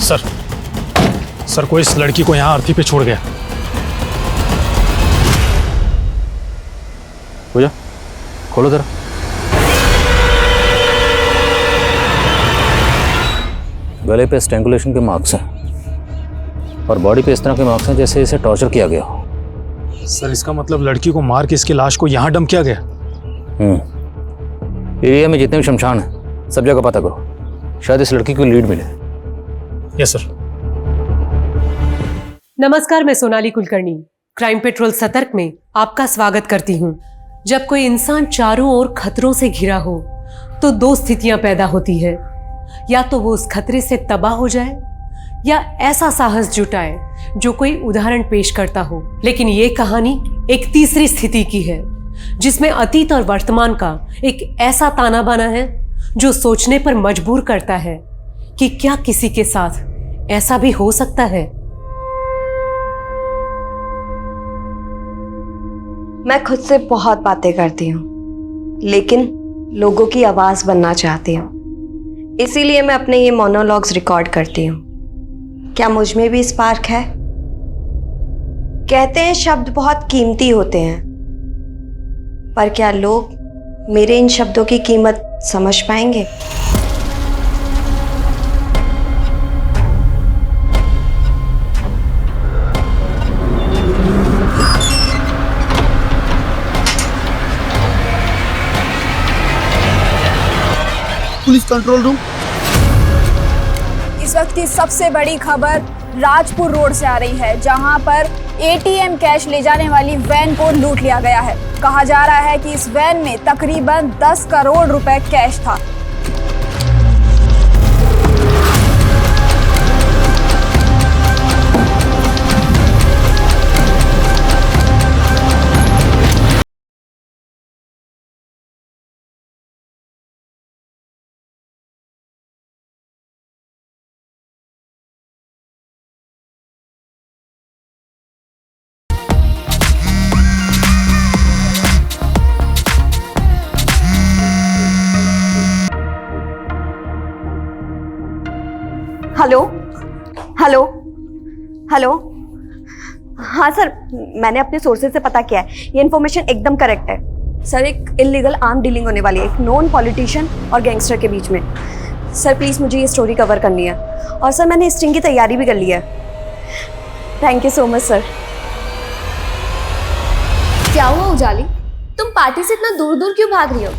Sir sir कोई इस लड़की को यहाँ अर्थी पे छोड़ गया। पूजा खोलो जरा। गले पे स्ट्रैंगुलेशन के मार्क्स हैं और बॉडी पे इस तरह के मार्क्स हैं जैसे इसे टॉर्चर किया गया हो। सर इसका मतलब लड़की को मार के इसकी लाश को यहाँ डंप किया गया। एरिया में जितने भी शमशान हैं सब जगह पता करो, शायद इस लड़की को लीड मिले। Yes sir. नमस्कार, मैं सोनाली कुलकर्णी क्राइम पेट्रोल सतर्क में आपका स्वागत करती हूँ। जब कोई इंसान चारों ओर खतरों से घिरा हो तो दो स्थितियां पैदा होती है, या तो वो उस खतरे से तबाह हो जाए या ऐसा साहस जुटाए जो कोई उदाहरण पेश करता हो। लेकिन ये कहानी एक तीसरी स्थिति की है जिसमें अतीत और वर्तमान का एक ऐसा ताना बाना है जो सोचने पर मजबूर करता है कि क्या किसी के साथ ऐसा भी हो सकता है। मैं खुद से बहुत बातें करती हूँ लेकिन लोगों की आवाज बनना चाहती हूँ, इसीलिए मैं अपने ये मोनोलॉग्स रिकॉर्ड करती हूँ। क्या मुझ में भी स्पार्क है? कहते हैं शब्द बहुत कीमती होते हैं, पर क्या लोग मेरे इन शब्दों की कीमत समझ पाएंगे? Police control room. इस वक्त की सबसे बड़ी खबर राजपुर रोड से आ रही है, जहां पर एटीएम कैश ले जाने वाली वैन को लूट लिया गया है। कहा जा रहा है कि इस वैन में तकरीबन 10 करोड़ रुपए कैश था। Hello hello hello. हाँ सर, मैंने अपने सोर्सेज से पता किया है, ये इन्फॉर्मेशन एकदम करेक्ट है। सर एक इलीगल आर्म डीलिंग होने वाली है एक नॉन पॉलिटिशियन और गैंगस्टर के बीच में। सर प्लीज़ मुझे ये स्टोरी कवर करनी है, और सर मैंने स्टिंग की तैयारी भी कर ली है। Thank you so much sir. क्या हुआ उजाली, तुम पार्टी से इतना दूर दूर क्यों भाग रही हो?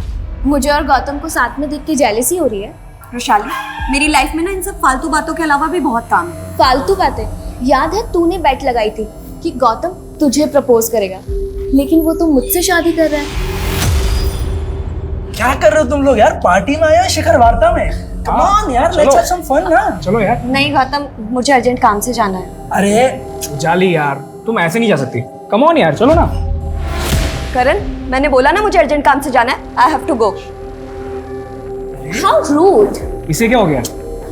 मुझे और गौतम को साथ में देख के जेलसी हो रही है? रोशाली, मेरी लाइफ में ना इन सब फालतू बातों के अलावा भी बहुत काम है। फालतू बातें? याद है तूने बेट लगाई थी कि गौतम तुझे प्रपोज करेगा, लेकिन वो तो मुझसे शादी कर रहा है। क्या कर रहे हो तुम लोग यार? पार्टी में आया शिखर वार्ता में? कम ऑन यार, लेट्स हैव सम फन ना। चलो यार। नहीं गौतम, मुझे अर्जेंट काम से जाना है। अरे जाली यार, तुम ऐसे नहीं जा सकती। कम ऑन यार, चलो ना। करण, मैंने बोला ना मुझे अर्जेंट काम से जाना है। I have to go. How rude. इसे क्या हो गया?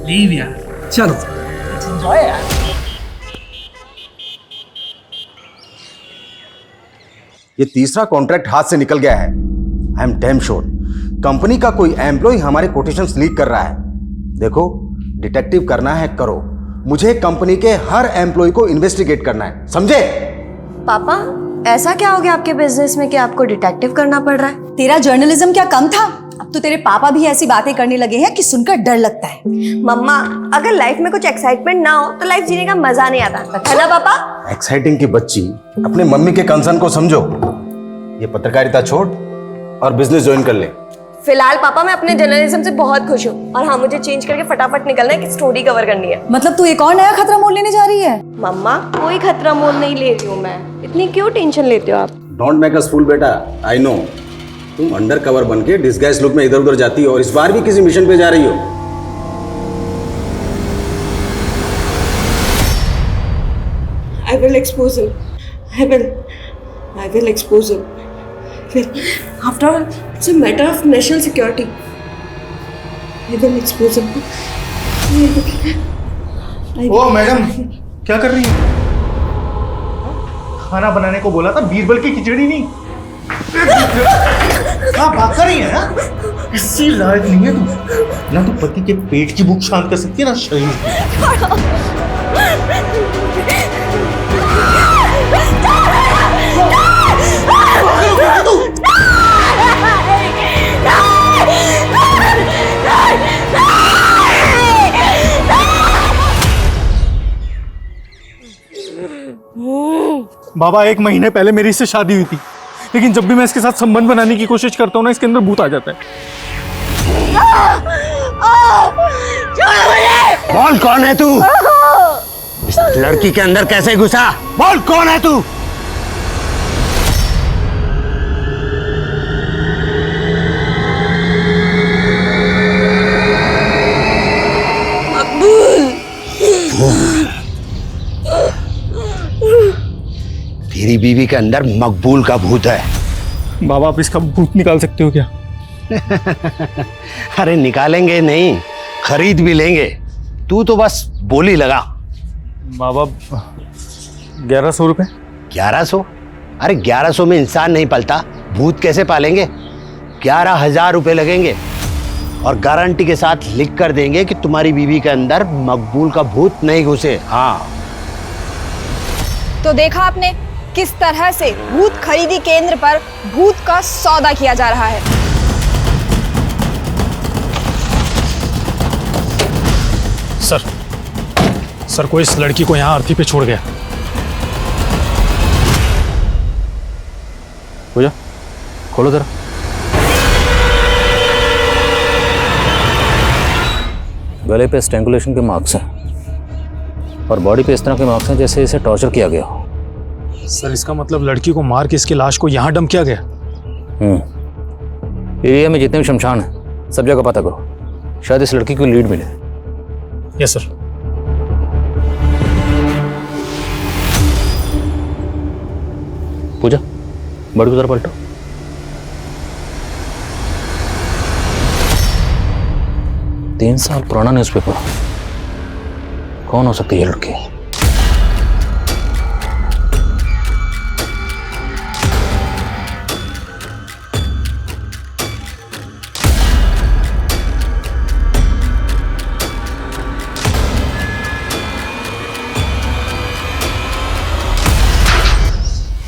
लीव यार, चलो एंजॉय यार। ये तीसरा कॉन्ट्रैक्ट हाथ से निकल गया है। I am damn sure company का कोई एम्प्लॉय हमारे कोटेशंस लीक कर रहा है। देखो, डिटेक्टिव करना है करो, मुझे कंपनी के हर एम्प्लॉय को इन्वेस्टिगेट करना है, समझे? पापा, ऐसा क्या हो गया आपके बिजनेस में कि आपको डिटेक्टिव करना पड़ रहा है? तेरा जर्नलिज्म क्या कम था? अब तो तेरे पापा भी ऐसी बातें करने लगे हैं कि सुनकर डर लगता है। मम्मा, अगर लाइफ में कुछ एक्साइटमेंट ना हो तो लाइफ जीने का मजा नहीं आता, है ना पापा? एक्साइटिंग की बच्ची, अपने मम्मी के कंसर्न को समझो। ये पत्रकारिता छोड़ और बिजनेस ज्वाइन कर ले। फिलहाल पापा मैं अपने जर्नलिज्म से बहुत खुश हूँ, और हाँ, मुझे चेंज करके फटाफट निकलना है कि स्टोरी कवर करनी है। मतलब तू एक और नया खतरा मोल लेने जा रही है? मम्मा, कोई खतरा मोल नहीं ले रही हूँ मैं। इतनी क्यों टेंशन लेते हो आप? डोंट मेक अस फूल बेटा, आई नो तुम अंडर कवर बन के डिस्गाइज लुक में इधर उधर जाती हो, और इस बार भी किसी मिशन पे जा रही हो। I will expose him. I will expose him. After all, it's a matter of national security. I will expose him. Oh madam, क्या कर रही है? खाना बनाने को बोला था, बीरबल की खिचड़ी नहीं। हाँ, बात कर रही है? किसी लायक नहीं है तू। ना तू पति के पेट की भूख शांत कर सकती है ना शरीर की। बाबा 1 महीने पहले मेरी इससे शादी हुई थी, लेकिन जब भी मैं इसके साथ संबंध बनाने की कोशिश करता हूँ ना, इसके अंदर भूत आ जाता है। बोल कौन है तू? इस लड़की के अंदर कैसे घुसा? बोल कौन है तू? तेरी बीवी के अंदर मकबूल का भूत है। बाबा आप इसका भूत निकाल सकते हो क्या? अरे निकालेंगे नहीं, खरीद भी लेंगे। तू तो बस बोली लगा। बाबा 1100 रुपए। 1100? अरे 1100 में इंसान नहीं पलता, भूत कैसे पालेंगे? 11,000 रुपए लगेंगे और गारंटी के साथ लिख कर देंगे कि तुम्हारी बीवी के अंदर मकबूल का भूत नहीं घुसे। हाँ तो देखा आपने किस तरह से भूत खरीदी केंद्र पर भूत का सौदा किया जा रहा है। सर कोई इस लड़की को यहाँ अर्थी पे छोड़ गया। पूजा खोलो जरा। गले पे स्ट्रैंगुलेशन के मार्क्स हैं और बॉडी पे इस तरह के मार्क्स हैं जैसे इसे टॉर्चर किया गया हो। सर इसका मतलब लड़की को मार के इसकी लाश को यहाँ डंप किया गया। एरिया में जितने भी शमशान हैं सब जगह पता करो, शायद इस लड़की को लीड मिले। Yes sir. पूजा बड़ी उधर पलटो। तीन साल पुराना न्यूज़पेपर, कौन हो सकती है ये लड़की?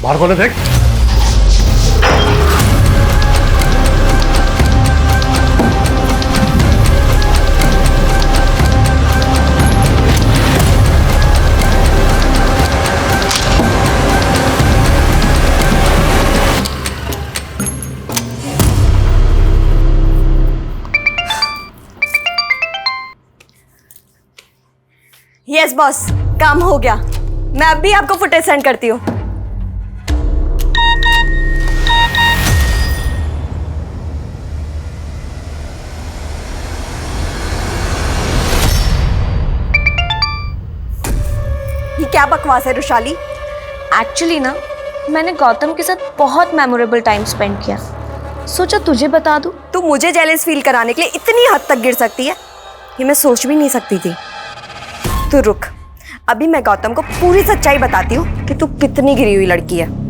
बाहर खोले देख। यस बॉस, काम हो गया। मैं अभी आपको फुटेज सेंड करती हूँ। ये क्या बकवास है रुशाली? एक्चुअली ना मैंने गौतम के साथ बहुत मेमोरेबल टाइम स्पेंड किया, सोचा तुझे बता दूं। तू मुझे जेलस फील कराने के लिए इतनी हद तक गिर सकती है, ये मैं सोच भी नहीं सकती थी। तू रुक, अभी मैं गौतम को पूरी सच्चाई बताती हूँ कि तू कितनी गिरी हुई लड़की है।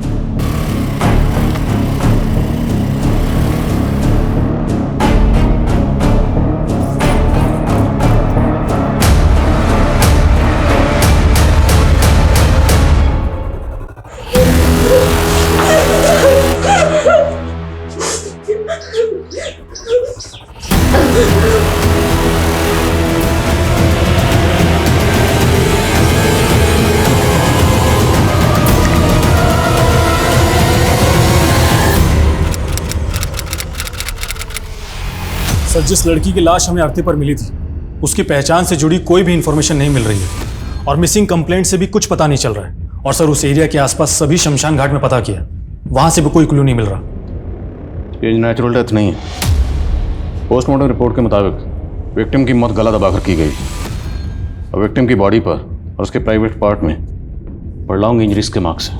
सर जिस लड़की की लाश हमें अर्थी पर मिली थी उसकी पहचान से जुड़ी कोई भी इंफॉर्मेशन नहीं मिल रही है और मिसिंग कंप्लेंट से भी कुछ पता नहीं चल रहा है। और सर उस एरिया के आसपास सभी शमशान घाट में पता किया, वहां से भी कोई क्लू नहीं मिल रहा। ये नेचुरल डेथ नहीं है। पोस्टमार्टम रिपोर्ट के मुताबिक विक्टिम की मौत गला दबाकर की गई और विक्टिम की बॉडी पर और उसके प्राइवेट पार्ट में प्रोलॉन्ग इंजरीज के मार्क्स हैं।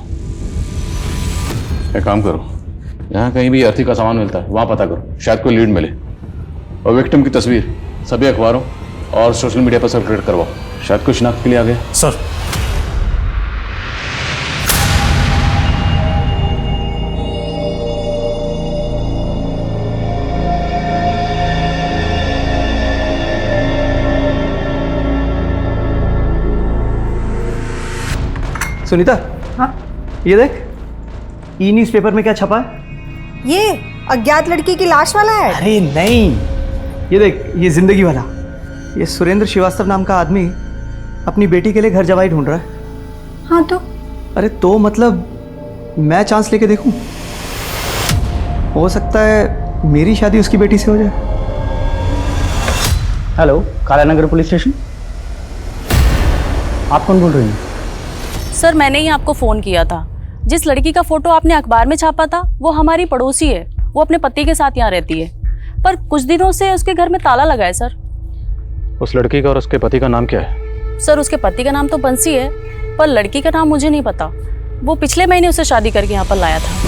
एक काम करो, यहाँ कहीं भी अर्थी का सामान मिलता है वहाँ पता करो, शायद कोई लीड मिले। और विक्टिम की तस्वीर सभी अखबारों और सोशल मीडिया पर सर्कुलेट करवाओ, शायद कोई शिनाख्त के लिए आ गया। सर सुनीता, हाँ? ये देख, ई न्यूज़पेपर में क्या छपा है? ये अज्ञात लड़की की लाश वाला है? अरे नहीं, ये देख, ये जिंदगी वाला। ये सुरेंद्र श्रीवास्तव नाम का आदमी अपनी बेटी के लिए घर जवाई ढूंढ रहा है। हाँ तो? अरे तो मतलब मैं चांस लेके देखूं? हो सकता है मेरी शादी उसकी बेटी से हो जाए। Hello, Kalanagar police station. आप कौन बोल रही हैं? सर, मैंने ही आपको फ़ोन किया था। जिस लड़की का फ़ोटो आपने अखबार में छापा था वो हमारी पड़ोसी है। वो अपने पति के साथ यहाँ रहती है, पर कुछ दिनों से उसके घर में ताला लगा है सर। उस लड़की का और उसके पति का नाम क्या है? सर, उसके पति का नाम तो बंसी है, पर लड़की का नाम मुझे नहीं पता। वो पिछले महीने उसे शादी करके यहाँ पर लाया था।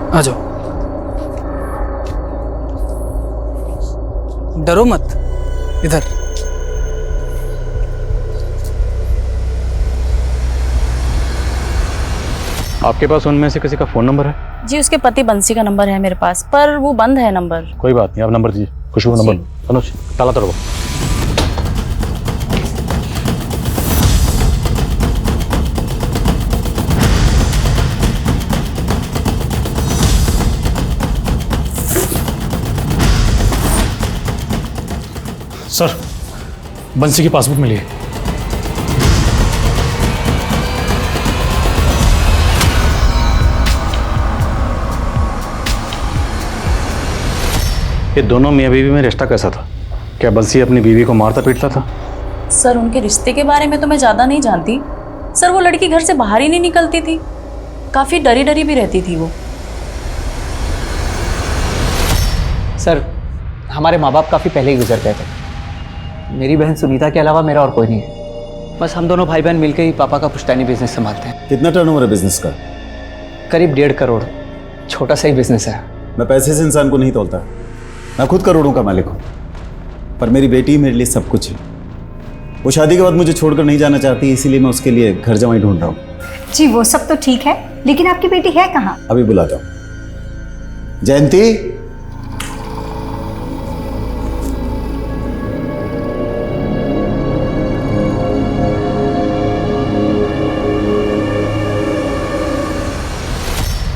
आ जाओ, डरो मत, इधर। आपके पास उनमें से किसी का फ़ोन नंबर है? जी, उसके पति बंसी का नंबर है मेरे पास, पर वो बंद है नंबर। कोई बात नहीं, आप नंबर दीजिए। खुशबू नंबर। अनुज, ताला तोड़ो। सर, बंसी की पासबुक मिली है। ये दोनों मियाँ बीवी में रिश्ता कैसा था? क्या बंसी अपनी बीवी को मारता पीटता था? सर, उनके रिश्ते के बारे में तो मैं ज़्यादा नहीं जानती। सर, वो लड़की घर से बाहर ही नहीं निकलती थी, काफ़ी डरी डरी भी रहती थी वो। सर, हमारे माँ बाप काफ़ी पहले ही गुजर गए थे। मेरी बहन सुनीता के अलावा मेरा और कोई नहीं है। बस हम दोनों भाई बहन मिलकर ही पापा का पुश्तैनी बिजनेस संभालते हैं। कितना टर्नओवर है बिजनेस का? करीब 1.5 करोड़। छोटा सा ही बिजनेस है। मैं पैसे से इंसान को नहीं तोलता। मैं खुद करोड़ों का मालिक हूँ, पर मेरी बेटी मेरे लिए सब कुछ है। वो शादी के बाद मुझे छोड़कर नहीं जाना चाहती, इसीलिए मैं उसके लिए घर जमाई ढूंढ रहा हूँ। जी वो सब तो ठीक है, लेकिन आपकी बेटी है कहाँ? अभी बुलाता हूँ। जयंती,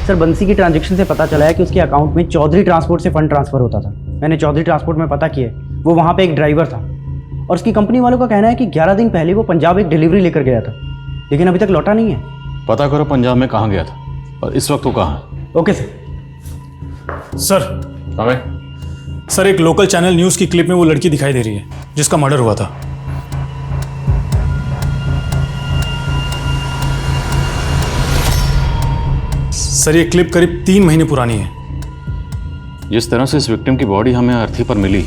सर, बंसी की ट्रांजैक्शन से पता चला है कि उसके अकाउंट में चौधरी ट्रांसपोर्ट से फंड ट्रांसफर होता था। मैंने चौधरी ट्रांसपोर्ट में पता किया, वो वहाँ पे एक ड्राइवर था और उसकी कंपनी वालों का कहना है कि 11 दिन पहले वो पंजाब एक डिलीवरी लेकर गया था, लेकिन अभी तक लौटा नहीं है। पता करो पंजाब में कहाँ गया था और इस वक्त वो कहाँ है। Okay sir. सर, एक लोकल चैनल न्यूज़ की क्लिप में वो लड़की दिखाई दे रही है जिसका मर्डर हुआ था। सर, ये क्लिप करीब 3 महीने पुरानी है। जिस तरह से इस विक्टिम की बॉडी हमें अर्थी पर मिली,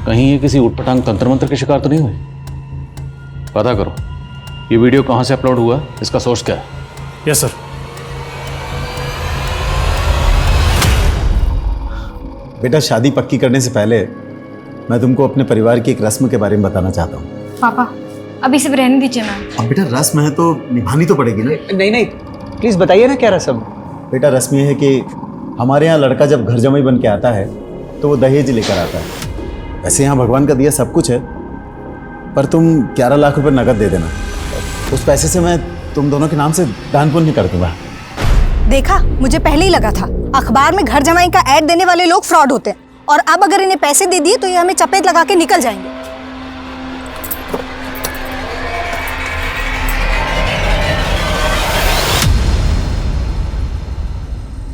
कहीं ये किसी उटपटांग तंत्र मंत्र के शिकार तो नहीं हुई? पता करो ये वीडियो कहाँ से अपलोड हुआ, इसका सोर्स क्या है। Yes sir. बेटा, शादी पक्की करने से पहले मैं तुमको अपने परिवार की एक रस्म के बारे में बताना चाहता हूँ। पापा अभी सब रहने दीजिए ना। अब बेटा, रस्म है तो निभानी तो पड़ेगी ना। नहीं, प्लीज़ बताइए ना क्या रस्म। बेटा, रस्म ये है कि हमारे यहाँ लड़का जब घर जमाई बन के आता है तो वो दहेज लेकर आता है। वैसे यहाँ भगवान का दिया सब कुछ है, पर तुम 11 लाख रुपए नकद दे देना। उस पैसे से मैं तुम दोनों के नाम से दान पुण्य कर दूंगा। देखा, मुझे पहले ही लगा था अखबार में घर जमाई का ऐड देने वाले लोग फ्रॉड होते हैं, और अब अगर इन्हें पैसे दे दिए तो ये हमें चपेट लगा के निकल जाएंगे।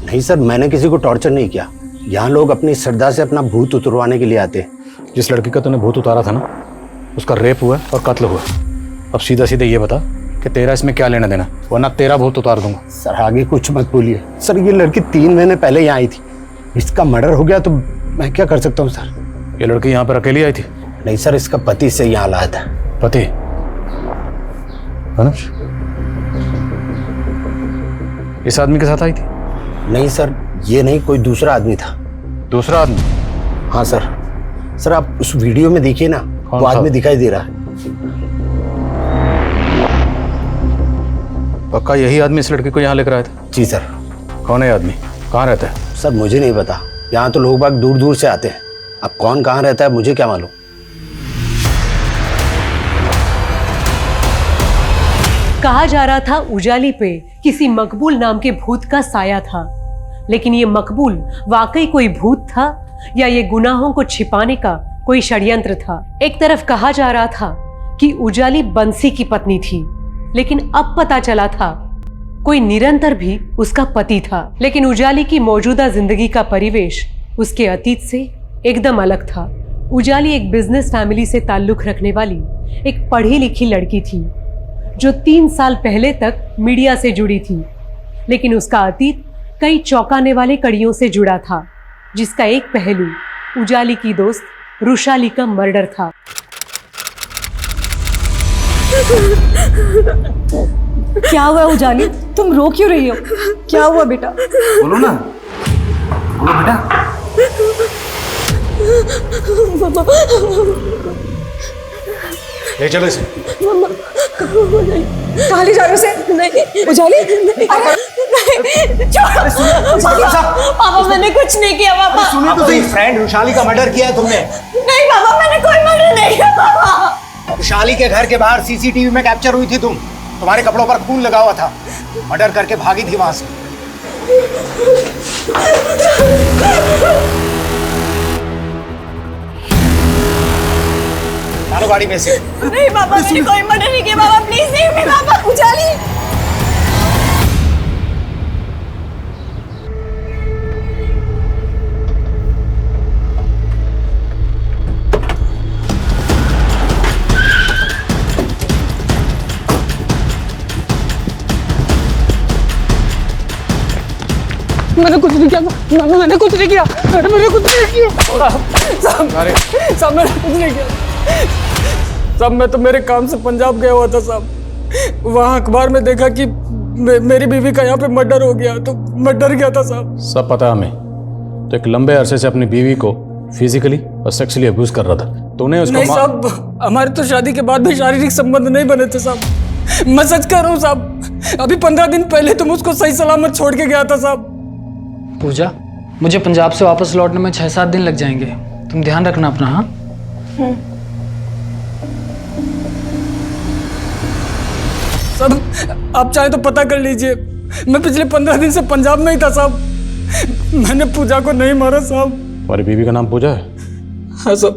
नहीं सर, मैंने किसी को टॉर्चर नहीं किया। यहाँ लोग अपनी श्रद्धा से अपना भूत उतरवाने के लिए आते हैं। जिस लड़की का तूने भूत उतारा था ना, उसका रेप हुआ और कत्ल हुआ। अब सीधा सीधा ये बता कि तेरा इसमें क्या लेना देना, वरना तेरा भूत उतार दूंगा। सर आगे कुछ मत बोलिए। सर ये लड़की 3 महीने पहले यहाँ आई थी, इसका मर्डर हो गया तो मैं क्या कर सकता हूँ सर। ये लड़की यहाँ पर अकेली आई थी? नहीं सर, इसका पति से यहाँ लाया था। पति? अनुज, इस आदमी के साथ आई थी? नहीं सर, ये नहीं, कोई दूसरा आदमी था। दूसरा आदमी? हाँ सर। सर आप उस वीडियो में देखिए ना, वो आदमी दिखाई दे रहा है। पक्का यही आदमी इस लड़की को यहाँ लेकर आया था? जी सर। कौन है आदमी, कहाँ रहता है? सर मुझे नहीं पता, यहाँ तो लोग बाग दूर दूर से आते हैं। अब कौन कहाँ रहता है मुझे क्या मालूम। कहा जा रहा था उजाली पे किसी मकबूल नाम के भूत का साया था, लेकिन ये मकबूल वाकई कोई भूत था या ये गुनाहों को छिपाने का कोई षड्यंत्र था। एक तरफ कहा जा रहा था कि उजाली बंसी की पत्नी थी, लेकिन अब पता चला था कोई निरंतर भी उसका पति था। लेकिन उजाली की मौजूदा जिंदगी का परिवेश उसके अतीत से एकदम अलग था। उजाली एक बिजनेस फैमिली से ताल्लुक रखने वाली एक पढ़ी लिखी लड़की थी जो 3 साल पहले तक मीडिया से जुड़ी थी, लेकिन उसका अतीत कई चौंकाने वाले कड़ियों से जुड़ा था, जिसका एक पहलू उजाली की दोस्त रुशाली का मर्डर था। क्या हुआ उजाली, तुम रो क्यों रही हो? क्या हुआ बेटा? बोलो ना, बोलो बेटा। ले चलो इसे। कहाँ ले जा रहे हो उसे? नहीं उजाली, पापा मैंने कुछ नहीं किया पापा। सुनिए तो सही, फ्रेंड रुशाली का मर्डर किया है तुमने। नहीं पापा मैंने कोई मर्डर नहीं किया पापा। रुशाली के घर के बाहर सीसीटीवी में कैप्चर हुई थी तुम। तुम्हारे कपड़ों पर खून लगा हुआ था। मर्डर करके भागी थी वहां से। मारो गाड़ी में से। नहीं पापा मैंने कोई मर्डर नहीं किया पापा, प्लीज नहीं पापा। उजाली मैंने कुछ नहीं किया, मैंने कुछ नहीं किया, मैंने कुछ नहीं किया साहब, मैंने कुछ नहीं किया साहब। मैं तो मेरे काम से पंजाब गया हुआ था साहब। वहाँ अखबार में देखा कि मेरी बीवी का यहाँ पे मर्डर हो गया, तो मैं डर गया था साहब। सब पता है हमें। तो एक लंबे अरसे से अपनी बीवी को फिजिकली और सेक्सुअली अब्यूज कर रहा था। तूने उसको नहीं साहब, हमारे तो शादी के बाद भी शारीरिक संबंध नहीं बने थे साहब। मैं सच कह रहा हूँ साहब, अभी 15 दिन पहले तुम उसको सही सलामत छोड़ के गया था साहब। पूजा, मुझे पंजाब से वापस लौटने में 6-7 दिन लग जाएंगे। तुम ध्यान रखना अपना। हाँ साहब, आप चाहे तो पता कर लीजिए, मैं पिछले 15 दिन से पंजाब में ही था साहब। मैंने पूजा को नहीं मारा साहब। तुम्हारी बीवी का नाम पूजा है? हाँ साहब।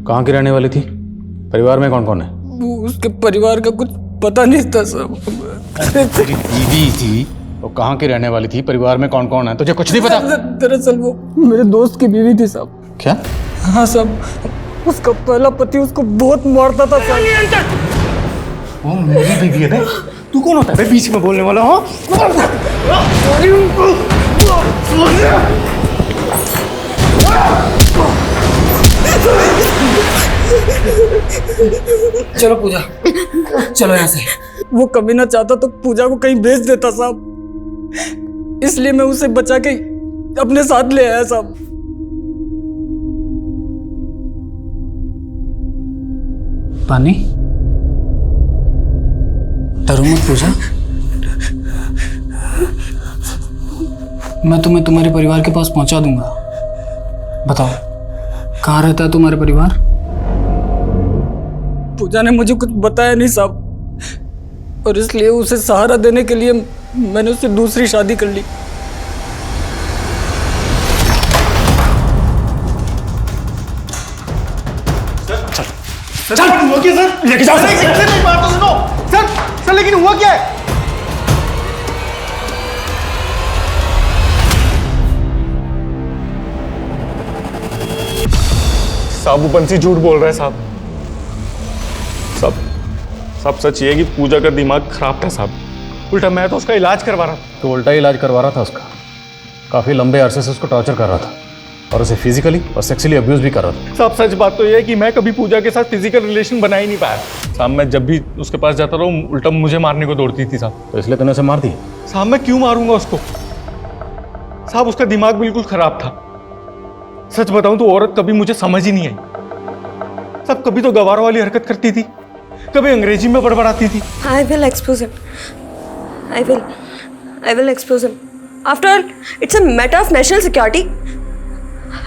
कहाँ की रहने वाली थी? परिवार में कौन कौन है? उसके परिवार का कुछ पता नहीं था साहब। तेरी बीवी थी तो कहाँ की रहने वाली थी? परिवार में कौन कौन है? तुझे कुछ नहीं पता? दरअसल वो मेरे दोस्त की बीवी थी साहब। क्या? हाँ साहब, उसका पहला पति उसको बहुत मारता था साहब। वो मेरी बीवी है बे। तू कौन होता है बे बीच में बोलने वाला? हाँ चलो पूजा, चलो यहाँ से। वो कभी ना चाहता तो पूजा को कहीं भेज देता साहब, इसलिए मैं उसे बचा के अपने साथ ले आया साहब। पानी, डरो मत पूजा। मैं तुम्हें तुम्हारे परिवार के पास पहुंचा दूंगा। बताओ, कहाँ रहता है तुम्हारा परिवार? पूजा ने मुझे कुछ बताया नहीं साहब, और इसलिए उसे सहारा देने के लिए मैंने उससे दूसरी शादी कर ली। चल हुआ क्या सर? लेके जाओ सर। नहीं बात तो सुनो सर, लेकिन हुआ क्या है? साहब वो बंसी झूठ बोल रहा है साहब। सब सच ये है कि पूजा का दिमाग खराब था साहब। उल्टा मैं तो उसका इलाज करवा रहा था। तो उल्टा इलाज करवा रहा था उसका। काफ़ी लंबे अरसे से उसको टॉर्चर कर रहा था और उसे फिजिकली और सेक्सुअली अब्यूज भी कर रहा था। साहब सच बात तो ये है कि मैं कभी पूजा के साथ फिजिकल रिलेशन बना ही नहीं पाया साहब। मैं जब भी उसके पास जाता रहा उल्टा मुझे मारने को दौड़ती थी साहब। तो इसलिए तूने उसे मार दी? साहब मैं क्यों मारूंगा उसको साहब, उसका दिमाग बिल्कुल खराब था। सच बताऊं तो औरत कभी मुझे समझ ही नहीं आई साहब। कभी तो गवार वाली हरकत करती थी, कभी अंग्रेजी में बड़बड़ाती थी। I will expose him. I will expose him. After all, it's a matter of national security.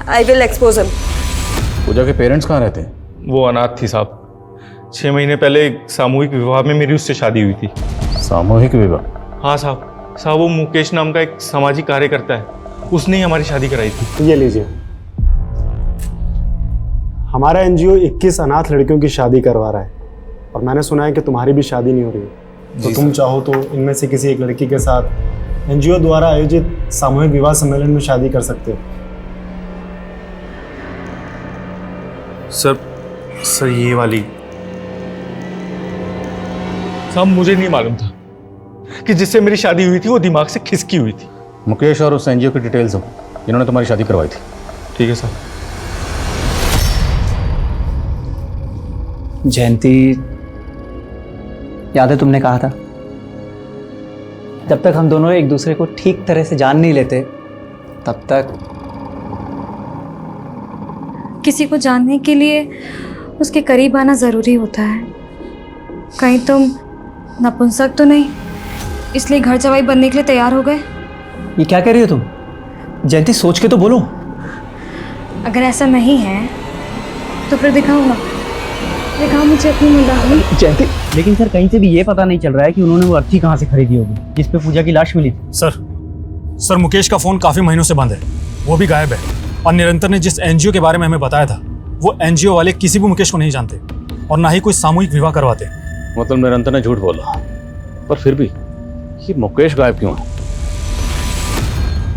I will expose him. Pooja के पेरेंट्स कहाँ रहते हैं? वो अनाथ थी साहब। 6 महीने पहले एक सामूहिक विवाह में मेरी उससे शादी हुई थी। सामूहिक विवाह? हाँ साहब वो मुकेश नाम का एक सामाजिक कार्यकर्ता है, उसने ही हमारी शादी कराई थी। ये लीजिए, हमारा एनजीओ 21 अनाथ लड़कियों की शादी करवा रहा है और मैंने सुना है कि तुम्हारी भी शादी नहीं हो रही है, तो तुम चाहो तो इनमें से किसी एक लड़की के साथ एनजीओ द्वारा आयोजित सामूहिक विवाह सम्मेलन में शादी कर सकते हो। सर ये वाली साहब मुझे नहीं मालूम था कि जिससे मेरी शादी हुई थी वो दिमाग से खिसकी हुई थी। मुकेश और उस एनजीओ की डिटेल्स हो जिन्होंने तुम्हारी शादी करवाई थी। ठीक है साहब। जयंती, याद है तुमने कहा था जब तक हम दोनों एक दूसरे को ठीक तरह से जान नहीं लेते तब तक किसी को जानने के लिए उसके करीब आना ज़रूरी होता है। कहीं तुम नपुंसक तो नहीं, इसलिए घर जवाई बनने के लिए तैयार हो गए? ये क्या कह रही हो तुम? जयंती, सोच के तो बोलो। अगर ऐसा नहीं है तो फिर दिखाऊंगा, दिखाओ मुझे अपनी मुंडानी। जयंती, लेकिन सर कहीं से भी ये पता नहीं चल रहा है कि उन्होंने वो अर्थी कहाँ से खरीदी होगी जिस पे पूजा की लाश मिली थी। सर मुकेश का फोन काफी महीनों से बंद है, वो भी गायब है। और निरंतर ने जिस एनजीओ के बारे में हमें बताया था वो एनजीओ वाले किसी भी मुकेश को नहीं जानते और ना ही कोई सामूहिक विवाह करवाते। मतलब निरंतर ने झूठ बोला, पर फिर भी ये मुकेश गायब क्यों है?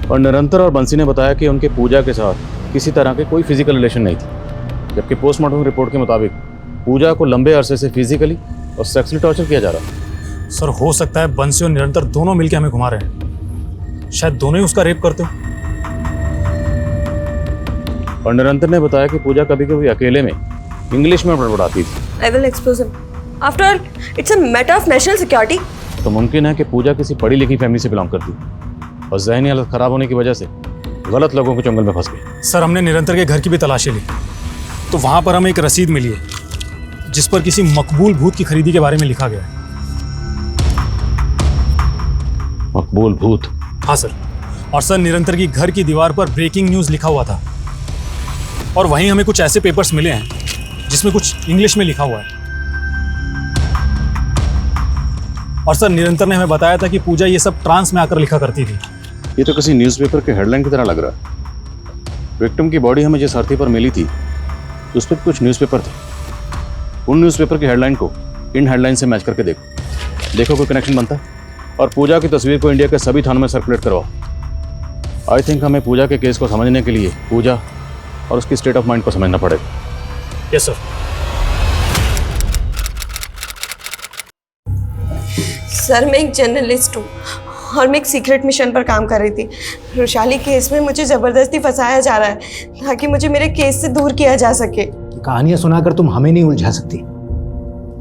और निरंतर और बंसी ने बताया कि उनके पूजा के साथ किसी तरह के कोई फिजिकल रिलेशन नहीं थी, जबकि पोस्टमार्टम रिपोर्ट के मुताबिक पूजा को लंबे अरसे से फिजिकली और सेक्सुअली टॉर्चर किया जा रहा है। सर हो सकता है बंसी और निरंतर दोनों मिलकर हमें घुमा रहे हैं, शायद दोनों ही उसका रेप करते हो। और निरंतर ने बताया कि पूजा कभी कभी अकेले में इंग्लिश में बड़बड़ाती थी। आई will expose him. After all it's a matter of national security. तो मुमकिन है कि पूजा किसी पढ़ी लिखी फैमिली से बिलोंग करती और ज़हनी हालत खराब होने की वजह से गलत लोगों के चंगल में फंस गई। सर हमने निरंतर के घर की भी तलाशी ली तो वहां पर हमें एक रसीद मिली है जिस पर किसी मकबूल भूत की खरीदी के बारे में लिखा गया है। मकबूल भूत? हाँ सर। और सर निरंतर की घर की दीवार पर ब्रेकिंग न्यूज़ लिखा हुआ था और वहीं हमें कुछ ऐसे पेपर्स मिले हैं जिसमें कुछ इंग्लिश में लिखा हुआ है। और सर निरंतर ने हमें बताया था कि पूजा ये सब ट्रांस में आकर लिखा करती थी। ये तो किसी न्यूज़पेपर के हेडलाइन की तरह लग रहा है। विक्टिम की बॉडी हमें जिस अर्थी पर मिली थी उस पर कुछ न्यूज़पेपर थे। उन न्यूज़पेपर की हेडलाइन को इन हेडलाइन से मैच करके देखो कोई कनेक्शन बनता है। और पूजा की तस्वीर को इंडिया के सभी थानों में सर्कुलेट करवाओ। आई थिंक हमें पूजा के केस को समझने के लिए पूजा और उसकी स्टेट ऑफ माइंड को समझना पड़ेगा। Yes sir. सर मैं एक जर्नलिस्ट हूँ और मैं एक सीक्रेट मिशन पर काम कर रही थी। रुशाली केस में मुझे ज़बरदस्ती फंसाया जा रहा है ताकि मुझे मेरे केस से दूर किया जा सके। कहानियां सुनाकर तुम हमें नहीं उलझा सकती।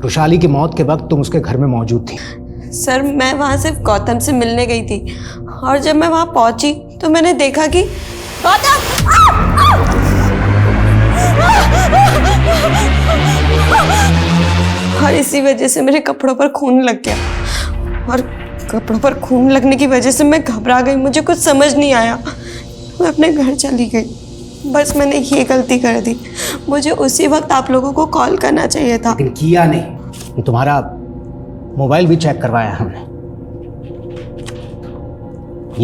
रुशाली की मौत के वक्त तुम उसके घर में मौजूद थी। सर मैं वहाँ सिर्फ गौतम से मिलने गई थी और जब मैं वहाँ पहुँची तो मैंने देखा कि गौतम और इसी वजह से मेरे कपड़ों पर खून लग गया और कपड़ों पर खून लगने की वजह से मैं घबरा गई। मुझे कुछ समझ नहीं आया, मैं अपने घर चली गई। बस मैंने ये गलती कर दी। मुझे उसी वक्त आप लोगों को कॉल करना चाहिए था। लेकिन किया नहीं। तुम्हारा मोबाइल भी चेक करवाया हमने।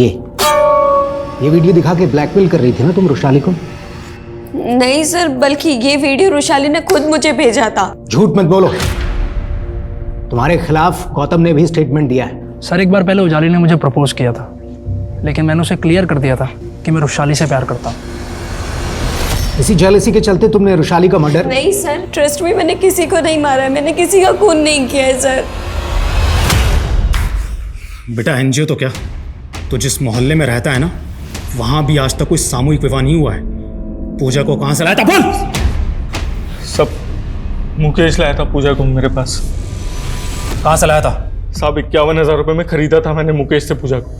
ये वीडियो दिखा के ब्लैकमेल कर रही थी ना तुम रुशाली को? नहीं सर, बल्कि ये वीडियो रुशाली ने खुद मुझे भेजा था। झूठ मत बोलो। तुम्हारे खिलाफ गौतम ने भी स्टेटमेंट दिया है। सर एक बार पहले उजाली ने मुझे प्रपोज किया था लेकिन मैंने उसे क्लियर कर दिया था कि मैं रुशाली से प्यार करता हूँ। इसी जेलसी के चलते तुमने रुशाली का मर्डर? नहीं सर, ट्रस्ट में मैंने किसी को नहीं मारा, मैंने किसी का खून नहीं किया है सर। बेटा एनजीओ तो क्या, तो जिस मोहल्ले में रहता है ना वहां भी आज तक कोई सामूहिक विवाह नहीं हुआ है। पूजा को कहां से लाया था? बोल। सब मुकेश लाया था पूजा को मेरे पास। कहां से लाया था? साहब 51,000 रुपये में खरीदा था मैंने मुकेश से पूजा को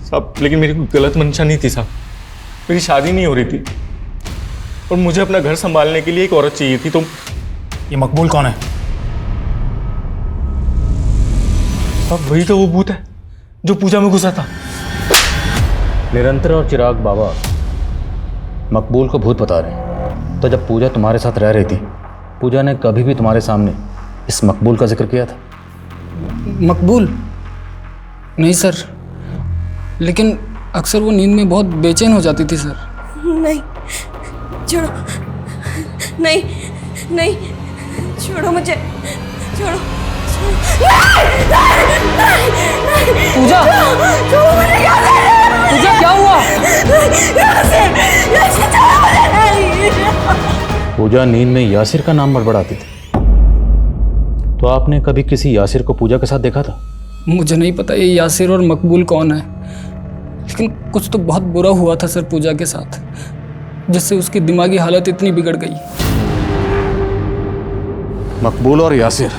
साहब, लेकिन मेरी कोई गलत मंशा नहीं थी साहब। मेरी शादी नहीं हो रही थी और मुझे अपना घर संभालने के लिए एक औरत चाहिए थी। तो ये मकबूल कौन है? साहब वही तो वो भूत है जो पूजा में घुसा था। निरंतर और चिराग बाबा मकबूल को भूत बता रहे हैं। तो जब पूजा तुम्हारे साथ रह रही थी, पूजा ने कभी भी तुम्हारे सामने इस मकबूल का जिक्र किया था? मकबूल? नहीं सर, लेकिन अक्सर वो नींद में बहुत बेचैन हो जाती थी सर। नहीं, छोड़ो, नहीं नहीं, छोड़ो मुझे, छोड़ो, पूजा, पूजा क्या हुआ? पूजा नींद में यासिर का नाम बड़बड़ाती थी, तो आपने कभी किसी यासिर को पूजा के साथ देखा था? मुझे नहीं पता ये यासिर और मकबूल कौन है, लेकिन कुछ तो बहुत बुरा हुआ था सर पूजा के साथ, जिससे उसकी दिमागी हालत इतनी बिगड़ गई। मकबूल और यासिर,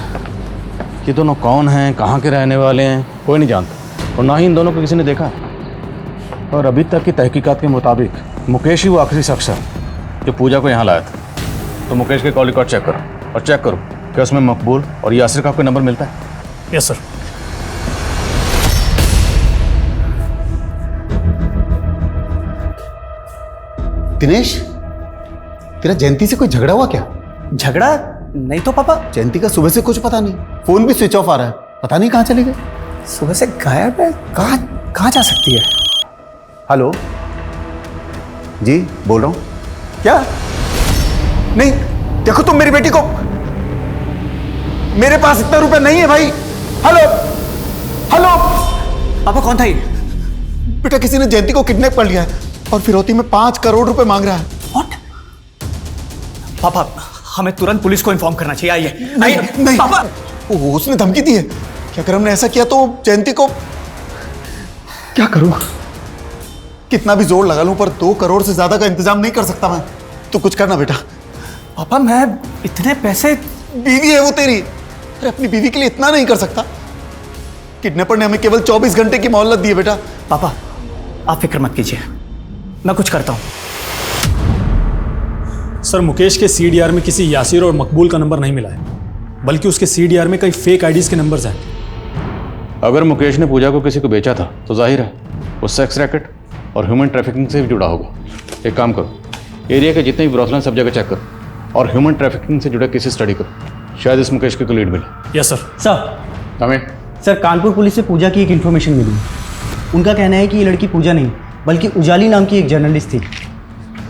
ये दोनों कौन हैं, कहाँ के रहने वाले हैं, कोई नहीं जानता, और ना ही इन दोनों को किसी ने देखा है। और अभी तक की तहकीकात के मुताबिक मुकेश ही वो आखिरी शख्स है जो पूजा को यहाँ लाया था। तो मुकेश के कॉल रिकॉर्ड चेक करो, और चेक करो कि उसमें मकबूल और यासिर का कोई नंबर मिलता है। Yes sir. दिनेश, तेरा जयंती से कोई झगड़ा हुआ क्या? झगड़ा नहीं तो पापा। जयंती का सुबह से कुछ पता नहीं, फोन भी स्विच ऑफ आ रहा है, पता नहीं कहाँ चली गई। सुबह से गायब है, कहाँ जा सकती है? हेलो जी, बोल रहा हूँ। क्या? नहीं, देखो तुम मेरी बेटी को, मेरे पास इतना रुपए नहीं है भाई। हेलो हेलो पापा, कौन था ये? बेटा, किसी ने जयंती को किडनैप कर लिया है और फिरौती में 5 करोड़ रुपए मांग रहा है। व्हाट? पापा, हमें तुरंत पुलिस को इन्फॉर्म करना चाहिए। आइए नहीं, नहीं पापा। उसने धमकी दी है कि अगर हमने ऐसा किया तो जयंती को। क्या करूं? कितना भी जोर लगा लूं पर 2 करोड़ से ज्यादा का इंतजाम नहीं कर सकता मैं। तू कुछ करना बेटा। पापा, मैं इतने पैसे। बीवी है वो तेरी, अरे अपनी बीवी के लिए इतना नहीं कर सकता? किडनैपर ने हमें केवल 24 घंटे की मोहलत दी है बेटा। पापा, आप फिक्र मत कीजिए, मैं कुछ करता हूं। सर, मुकेश के सीडीआर में किसी यासिर और मकबूल का नंबर नहीं मिला है, बल्कि उसके सीडीआर में कई फेक आईडीज के नंबर्स हैं। अगर मुकेश ने पूजा को किसी को बेचा था तो जाहिर है वो सेक्स रैकेट और ह्यूमन ट्रैफिकिंग से भी जुड़ा होगा। एक काम करो, एरिया के जितने भी ब्रोथल सब जगह चेक करो और ह्यूमन ट्रैफिकिंग से जुड़े केसेस स्टडी करो, शायद इस मुकेश को लीड मिले। Yes sir. सर, हमें सर कानपुर पुलिस से पूजा की एक इन्फॉर्मेशन मिली। उनका कहना है कि ये लड़की पूजा नहीं बल्कि उजाली नाम की एक जर्नलिस्ट थी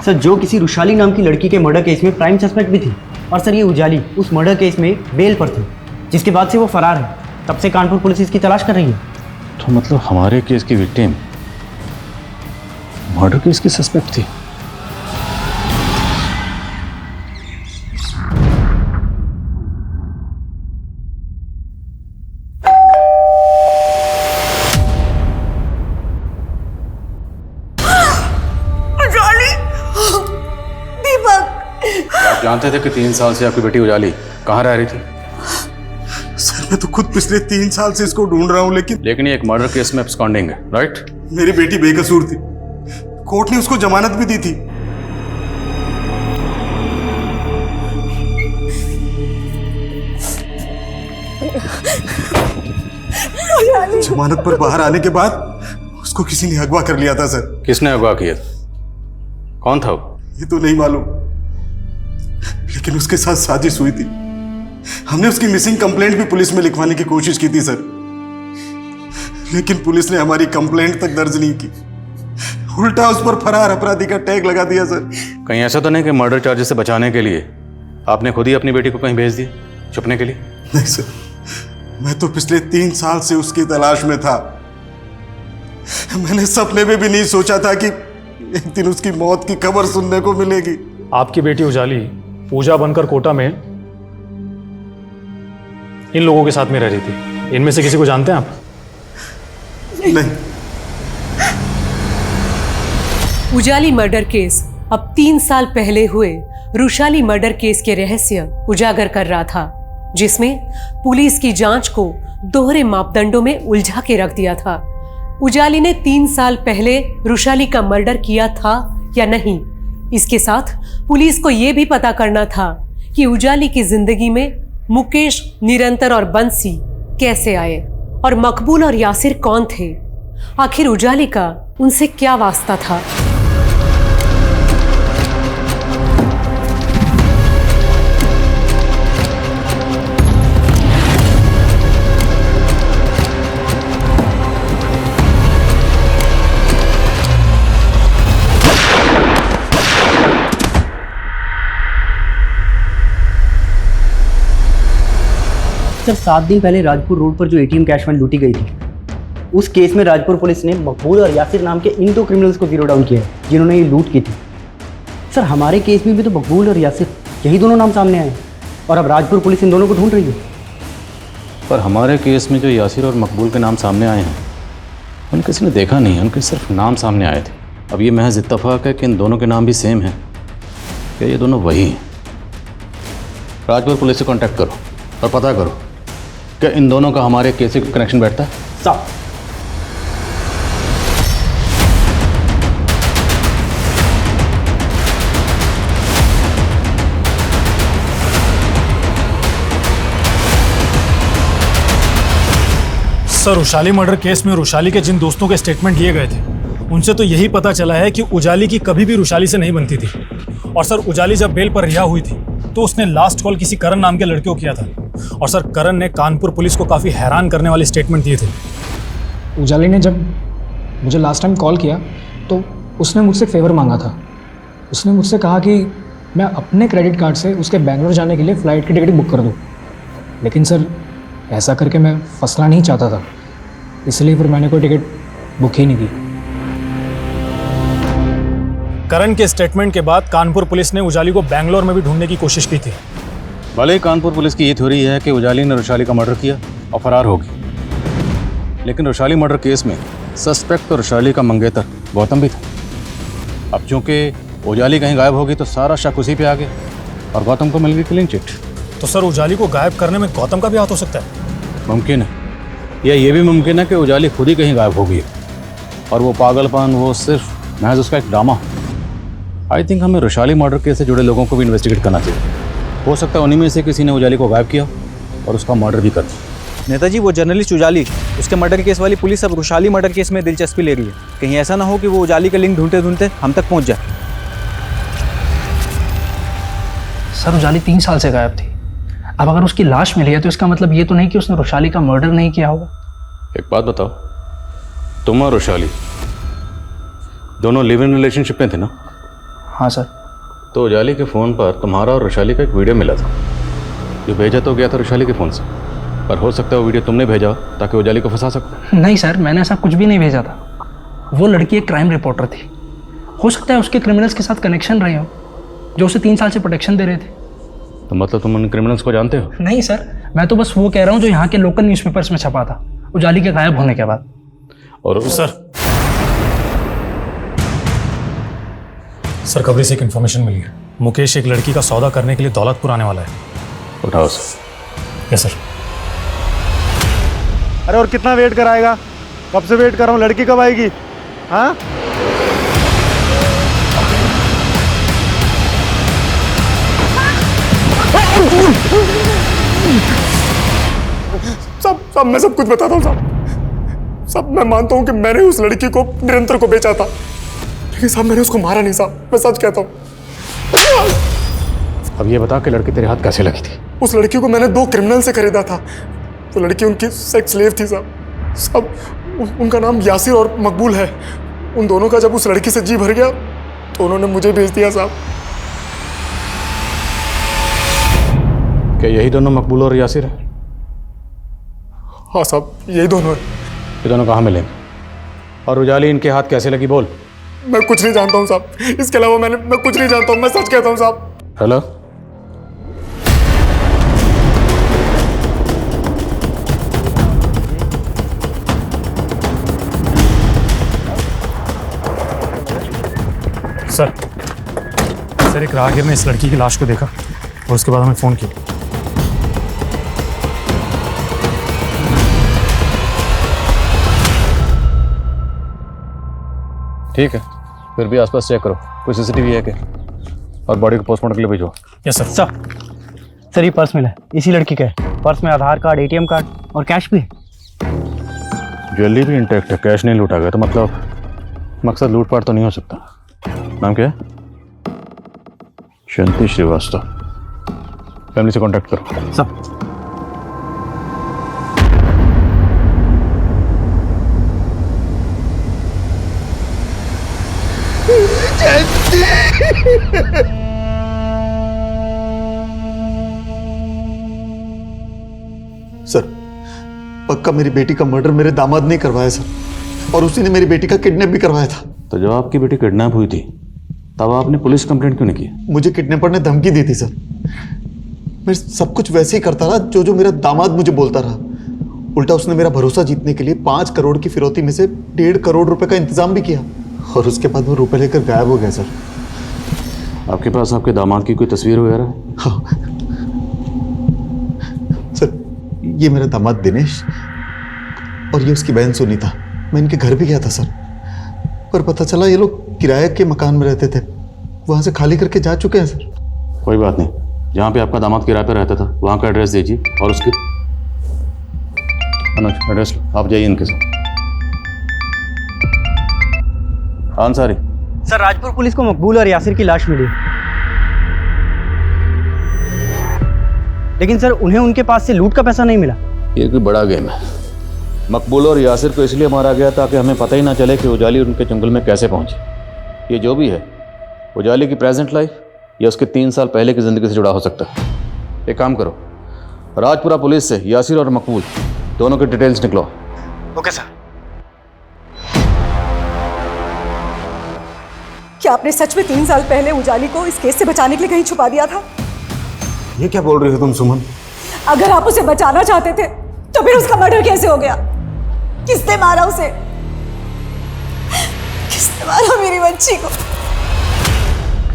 सर, जो किसी रुशाली नाम की लड़की के मर्डर केस में प्राइम सस्पेक्ट भी थी। और सर, ये उजाली उस मर्डर केस में बेल पर थी, जिसके बाद से वो फरार है। तब से कानपुर पुलिस इसकी तलाश कर रही है। तो मतलब हमारे केस की विक्टिम मर्डर केस की सस्पेक्ट थी। आप जानते थे कि 3 साल से आपकी बेटी उजाली कहाँ रह रही थी? सर, मैं तो खुद पिछले 3 साल से इसको ढूंढ रहा हूँ, लेकिन ये एक मर्डर केस में एब्सकॉन्डिंग है, राइट? मेरी बेटी बेकसूर थी, कोर्ट ने उसको जमानत भी दी थी। जमानत पर बाहर आने के बाद उसको किसी ने अगवा कर लिया था सर। किसने अगवा किया था? कौन था वो? ये तो नहीं मालूम, लेकिन उसके साथ साजिश हुई थी। हमने उसकी मिसिंग कंप्लेंट भी पुलिस में लिखवाने की कोशिश की थी सर, लेकिन पुलिस ने हमारी कंप्लेंट तक दर्ज नहीं की, उल्टा उस पर फरार अपराधी का टैग लगा दिया सर। कहीं ऐसा तो नहीं कि मर्डर चार्जेस से बचाने के लिए आपने खुद ही अपनी बेटी को कहीं भेज दिया छुपने के लिए? नहीं सर, मैं तो पिछले 3 साल से उसकी तलाश में था। मैंने सपने में भी नहीं सोचा था कि एक दिन उसकी मौत की खबर सुनने को मिलेगी। आपकी बेटी उजाली पूजा बनकर कोटा में इन लोगों के साथ में रह रही थी। इनमें से किसी को जानते हैं आप? नहीं। उजाली मर्डर केस अब 3 साल पहले हुए रुशाली मर्डर केस के रहस्य उजागर कर रहा था, जिसमें पुलिस की जांच को दोहरे मापदंडों में उलझा के रख दिया था। उजाली ने 3 साल पहले रुशाली का मर्डर किया था या नहीं, इसके साथ पुलिस को यह भी पता करना था कि उजाली की जिंदगी में मुकेश, निरंतर और बंसी कैसे आए और मकबूल और यासिर कौन थे। आखिर उजाली का उनसे क्या वास्ता था। सर 7 दिन पहले राजपुर रोड पर जो एटीएम कैश वैन लूटी गई थी, उस केस में राजपुर पुलिस ने मकबूल और यासिर नाम के इन 2 क्रिमिनल्स को जीरो डाउन किया है जिन्होंने ये लूट की थी। सर हमारे केस में भी तो मकबूल और यासिर यही दोनों नाम सामने आए और अब राजपुर पुलिस इन दोनों को ढूंढ रही है। पर हमारे केस में जो यासिर और मकबूल के नाम सामने आए हैं उन किसी ने देखा नहीं है, उनके सिर्फ नाम सामने आए थे। अब ये महज इत्तफाक है कि इन दोनों के नाम भी सेम हैं, क्या ये दोनों वही हैं? राजपुर पुलिस से कांटेक्ट करो और पता करो कि इन दोनों का हमारे केस से कनेक्शन बैठता है। साहब सर, उशाली मर्डर केस में रुशाली के जिन दोस्तों के स्टेटमेंट लिए गए थे उनसे तो यही पता चला है कि उजाली की कभी भी रुशाली से नहीं बनती थी। और सर, उजाली जब बेल पर रिहा हुई थी तो उसने लास्ट कॉल किसी करण नाम के लड़के को किया था। और सर, करण ने कानपुर पुलिस को काफ़ी हैरान करने वाले स्टेटमेंट दिए थे। उजाली ने जब मुझे लास्ट टाइम कॉल किया तो उसने मुझसे फेवर मांगा था। उसने मुझसे कहा कि मैं अपने क्रेडिट कार्ड से उसके बेंगलोर जाने के लिए फ़्लाइट की टिकट बुक कर दूँ। लेकिन सर, ऐसा करके मैं फंसना नहीं चाहता था, इसलिए फिर मैंने कोई टिकट बुक ही नहीं की। करण के स्टेटमेंट के बाद कानपुर पुलिस ने उजाली को बेंगलोर में भी ढूंढने की कोशिश की थी। भले ही कानपुर पुलिस की ये थ्योरी है कि उजाली ने रुशाली का मर्डर किया और फरार होगी, लेकिन रुशाली मर्डर केस में सस्पेक्ट तो रुशाली का मंगेतर गौतम भी था। अब चूंकि उजाली कहीं गायब होगी तो सारा शक उसी पे आ गया और गौतम को मिल गई क्लीन चिट। तो सर, उजाली को गायब करने में गौतम का भी हाथ हो सकता है? मुमकिन है, या ये भी मुमकिन है कि उजाली खुद ही कहीं गायब हो गई और वो पागलपन वो सिर्फ महज उसका एक ड्रामा। आई थिंक हमें रुशाली मर्डर केस से जुड़े लोगों को भी इन्वेस्टिगेट करना चाहिए। हो सकता है उन्हीं में से किसी ने उजाली को गायब किया और उसका मर्डर भी कर दिया। नेताजी, वो जर्नलिस्ट उजाली, उसके मर्डर केस वाली पुलिस अब रुशाली मर्डर केस में दिलचस्पी ले रही है। कहीं ऐसा ना हो कि वो उजाली का लिंक ढूंढते ढूंढते हम तक पहुंच जाए। सर, उजाली 3 साल से गायब थी। अब अगर उसकी लाश मिली है तो इसका मतलब ये तो नहीं कि उसने रुशाली का मर्डर नहीं किया होगा। एक बात बताओ, तुम और रुशाली दोनों लिव इन रिलेशनशिप में थे ना? हाँ सर। तो उजाली के फ़ोन पर तुम्हारा और रुशाली का एक वीडियो मिला था, जो भेजा तो गया था रुशाली के फ़ोन से, पर हो सकता है वो वीडियो तुमने भेजा ताकि उजाली को फंसा सको। नहीं सर, मैंने ऐसा कुछ भी नहीं भेजा था। वो लड़की एक क्राइम रिपोर्टर थी। हो सकता है उसके क्रिमिनल्स के साथ कनेक्शन रहे हो जो उसे 3 साल से प्रोटेक्शन दे रहे थे। तो मतलब तुम उन क्रिमिनल्स को जानते हो? नहीं सर, मैं तो बस वो कह रहा हूँ जो यहाँ के लोकल न्यूज़पेपर्स में छपा था उजाली के गायब होने के बाद। और सर, खबरी से एक इन्फॉर्मेशन मिली है। मुकेश एक लड़की का सौदा करने के लिए दौलतपुर आने वाला है। उठाओ सर। Yes sir. अरे और कितना वेट कराएगा? कब से वेट कर रहा हूँ, लड़की कब आएगी? हाँ, सब मैं सब कुछ बताता हूँ सब मैं मानता हूँ कि मैंने उस लड़की को निरंतर को बेचा था, लेकिन साहब मैंने उसको मारा नहीं साहब, मैं सच कहता हूँ। अब ये बता कि लड़की तेरे हाथ कैसे लगी थी? उस लड़की को मैंने 2 क्रिमिनल से खरीदा था। वो लड़की उनकी सेक्स स्लेव थी साहब। उनका नाम यासिर और मकबूल है। उन दोनों का जब उस लड़की से जी भर गया तो उन्होंने मुझे भेज दिया साहब। क्या यही दोनों मकबूल और यासिर हैं? हाँ साहब, यही दोनों हैं। ये दोनों कहाँ मिले और उजाली इनके हाथ कैसे लगी? बोल। मैं कुछ नहीं जानता हूँ साहब, इसके अलावा मैं कुछ नहीं जानता हूँ, मैं सच कहता हूँ साहब। हेलो, सर, एक राहगीर ने इस लड़की की लाश को देखा और उसके बाद हमें फ़ोन किया। ठीक है, फिर भी आसपास चेक करो, कोई सीसीटीवी है क्या, और बॉडी को पोस्टमार्टम के लिए भेजो। Yes sir. सर, ये पर्स मिला है, इसी लड़की का है। पर्स में आधार कार्ड, एटीएम कार्ड और कैश भी है। ज्वेलरी भी इंटैक्ट है, कैश नहीं लूटा गया, तो मतलब मकसद लूटपाट तो नहीं हो सकता। नाम क्या है? शांति श्रीवास्तव। फैमिली से कांटेक्ट करो। सब पक्का मेरी बेटी का मर्डर मेरे दामाद ने करवाया सर, और उसी ने मेरी बेटी का किडनैप भी करवाया था। तो जब आपकी बेटी किडनैप हुई थी तब आपने पुलिस कंप्लेंट क्यों नहीं की? मुझे किडनैपर ने धमकी दी थी सर। मैं सब कुछ वैसे ही करता रहा जो मेरा दामाद मुझे बोलता रहा। उल्टा उसने मेरा भरोसा जीतने के लिए 5 करोड़ की फिरौती में से 1.5 करोड़ रुपए का इंतजाम भी किया, और उसके बाद वो रुपए लेकर गायब हो गया सर। आपके पास आपके दामाद की कोई तस्वीर वगैरह है? हाँ सर, ये मेरा दामाद दिनेश और ये उसकी बहन सुनीता। मैं इनके घर भी गया था सर, पर पता चला ये लोग किराए के मकान में रहते थे, वहां से खाली करके जा चुके हैं सर। कोई बात नहीं, जहाँ पे आपका दामाद किराए पर रहता था वहाँ का एड्रेस दीजिए और उसके एड्रेस आप जाइए इनके साथ। अंसारी सर, राजपुर पुलिस को मकबूल और यासिर की लाश मिली, लेकिन सर उन्हें उनके पास से लूट का पैसा नहीं मिला। ये कोई बड़ा गेम है। मकबूल और यासिर को इसलिए मारा गया ताकि हमें पता ही ना चले कि उजाली उनके जंगल में कैसे पहुंचे। ये जो भी है, उजाली की प्रेजेंट लाइफ या उसके 3 साल पहले की ज़िंदगी से जुड़ा हो सकता है। एक काम करो, राजपुरा पुलिस से यासिर और मकबूल दोनों की डिटेल्स निकलो। Okay sir. क्या आपने सच में 3 साल पहले उजाली को इस केस से बचाने के लिए कहीं छुपा दिया था? ये क्या बोल रही हो तुम सुमन? अगर आप उसे बचाना चाहते थे तो फिर उसका मर्डर कैसे हो गया? किसने मारा उसे? किसने मारा मेरी बच्ची को?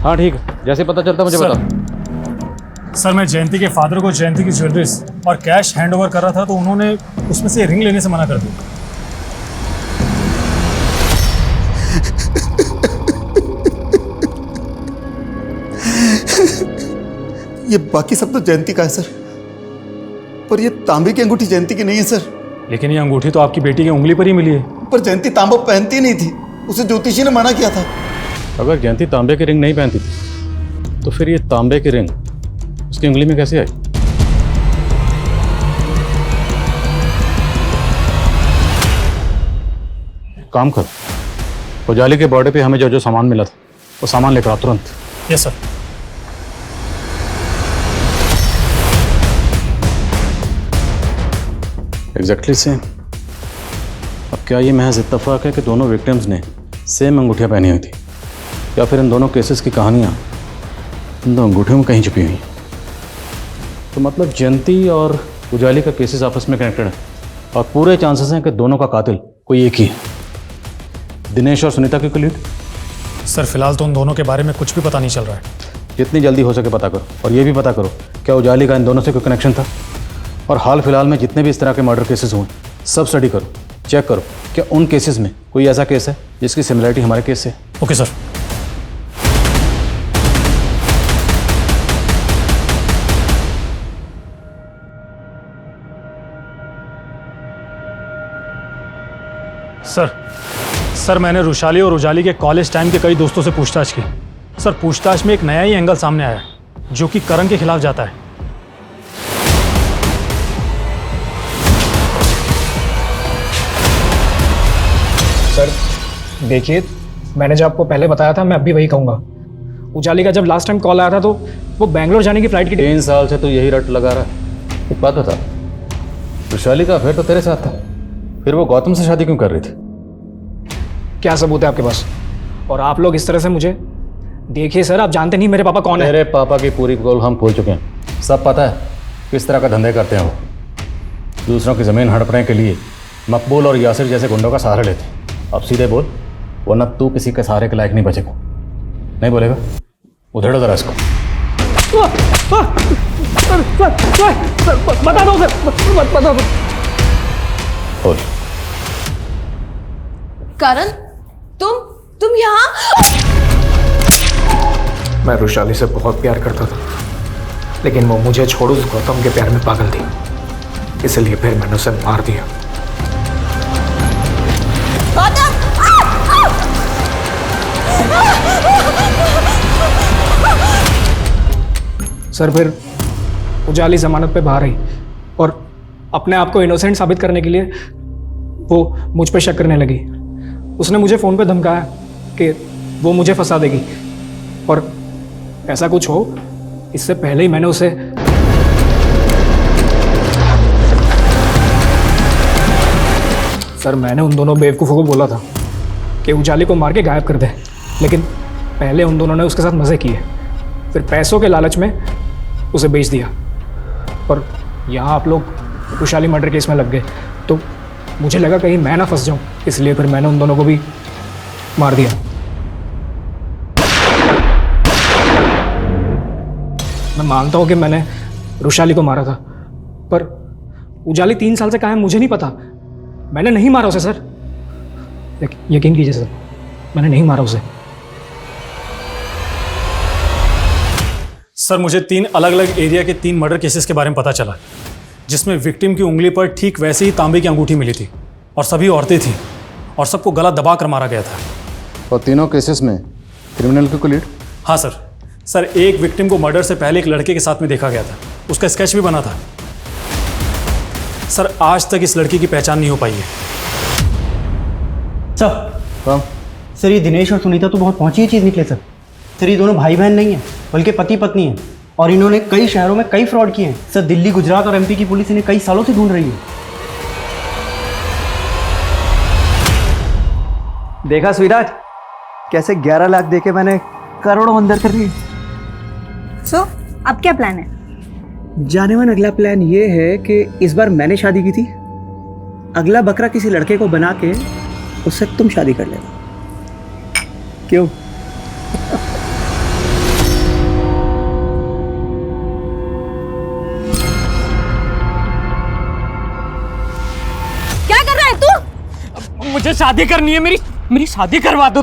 हाँ ठीक है, जैसे पता चलता मुझे बताओ। सर, मैं जयंती के फादर को जयंती की ज्वेलरीज और कैश हैंड ओवर कर रहा था तो उन्होंने उसमें से रिंग लेने से मना कर दिया। ये बाकी सब तो जयंती का है सर, पर ये तांबे की अंगूठी जयंती की नहीं है सर। लेकिन ये अंगूठी तो आपकी बेटी की उंगली पर ही मिली है। पर जयंती तांबा पहनती नहीं थी, उसे ज्योतिषी ने मना किया था। अगर जयंती तांबे की रिंग नहीं पहनती थी तो फिर ये तांबे की रिंग उसकी उंगली में कैसे आई? काम करो, उजाली के बॉर्डर पे हमें जो जो सामान मिला था वो सामान लेकर आओ तुरंत। Yes sir. Exactly same. अब क्या ये महज इत्तेफाक है कि दोनों विक्टिम्स ने सेम अंगूठियाँ पहनी हुई थी, या फिर इन दोनों केसेस की कहानियाँ इन दो अंगूठियों में कहीं छुपी हुई? तो मतलब जयंती और उजाली का केसेस आपस में कनेक्टेड है और पूरे चांसेस हैं कि दोनों का कातिल कोई एक ही है। दिनेश और सुनीता की लीड? सर, फिलहाल तो उन दोनों के बारे में कुछ भी पता नहीं चल रहा है। जितनी जल्दी हो सके पता करो, और ये भी पता करो क्या उजाली का इन दोनों से कोई कनेक्शन था। और हाल फिलहाल में जितने भी इस तरह के मर्डर केसेस हुए सब स्टडी करो, चेक करो क्या उन केसेस में कोई ऐसा केस है जिसकी सिमिलरिटी हमारे केस से। Okay sir. सर, मैंने रुशाली और उजाली के कॉलेज टाइम के कई दोस्तों से पूछताछ की। सर, पूछताछ में एक नया ही एंगल सामने आया जो कि करण के खिलाफ जाता है। सर देखिए, मैंने जो आपको पहले बताया था मैं अब भी वही कहूँगा। उजाली का जब लास्ट टाइम कॉल आया था तो वो बैंगलोर जाने की फ्लाइट की 3 साल से तो यही रट लगा रहा है। एक बात बता, रुशाली का अफेयर तो तेरे साथ था, फिर वो गौतम से शादी क्यों कर रही थी? क्या सबूत है आपके पास? और आप लोग इस तरह से मुझे देखिए सर, आप जानते नहीं मेरे पापा कौन है। मेरे पापा की पूरी पोल हम खोल चुके हैं, सब पता है किस तरह का धंधे करते हैं वो। दूसरों की ज़मीन हड़पने के लिए मकबूल और यासिर जैसे गुंडों का सहारा लेते हैं। अब सीधे बोल, वरना तू किसी के सहारे के लायक नहीं बचेगा। नहीं बोलेगा? उधेड़ो जरा इसको। बता दो सर, बता दो। बोल। करण, तुम यहाँ? मैं रुशाली से बहुत प्यार करता था, लेकिन वो मुझे छोड़ उस गौतम के प्यार में पागल थी, इसलिए फिर मैंने उसे मार दिया। सर, फिर उजाली जमानत पे बाहर आई और अपने आप को इनोसेंट साबित करने के लिए वो मुझ पे शक करने लगी। उसने मुझे फ़ोन पे धमकाया कि वो मुझे फंसा देगी, और ऐसा कुछ हो इससे पहले ही मैंने उसे सर मैंने उन दोनों बेवकूफ़ों को बोला था कि उजाली को मार के गायब कर दे, लेकिन पहले उन दोनों ने उसके साथ मज़े किए, फिर पैसों के लालच में उसे बेच दिया। और यहाँ आप लोग वैशाली मर्डर केस में लग गए, तो मुझे लगा कहीं मैं ना फंस जाऊँ, इसलिए फिर मैंने उन दोनों को भी मार दिया। मैं मानता हूँ कि मैंने वैशाली को मारा था, पर उजाली 3 साल से कहाँ है मुझे नहीं पता। मैंने नहीं मारा उसे सर, यकीन कीजिए सर, मैंने नहीं मारा उसे। सर मुझे 3 अलग अलग एरिया के 3 मर्डर केसेस के बारे में पता चला, जिसमें विक्टिम की उंगली पर ठीक वैसे ही तांबे की अंगूठी मिली थी और सभी औरतें थीं और सबको गला दबा कर मारा गया था। और तीनों केसेस में क्रिमिनल को लीड? हाँ सर एक विक्टिम को मर्डर से पहले एक लड़के के साथ में देखा गया था, उसका स्केच भी बना था। सर आज तक इस लड़की की पहचान नहीं हो पाई है। सर ये दिनेश और सुनीता तो बहुत पहुंची चीज़ निकले सर। सर ये दोनों भाई बहन नहीं हैं, बल्कि पति पत्नी हैं, और इन्होंने कई शहरों में कई फ्रॉड किए हैं सर। दिल्ली, गुजरात और एमपी की पुलिस इन्हें कई सालों से ढूंढ रही है। देखा स्वीराज, कैसे 11 लाख देके मैंने करोड़ों अंदर कर लिए। सो अब क्या प्लान है? जाने मन अगला प्लान ये है कि इस बार मैंने शादी की थी, अगला बकरा किसी लड़के को बना के उससे तुम शादी कर लेना। क्यों? क्या कर रहा है तू? मुझे शादी करनी है, मेरी शादी करवा दो,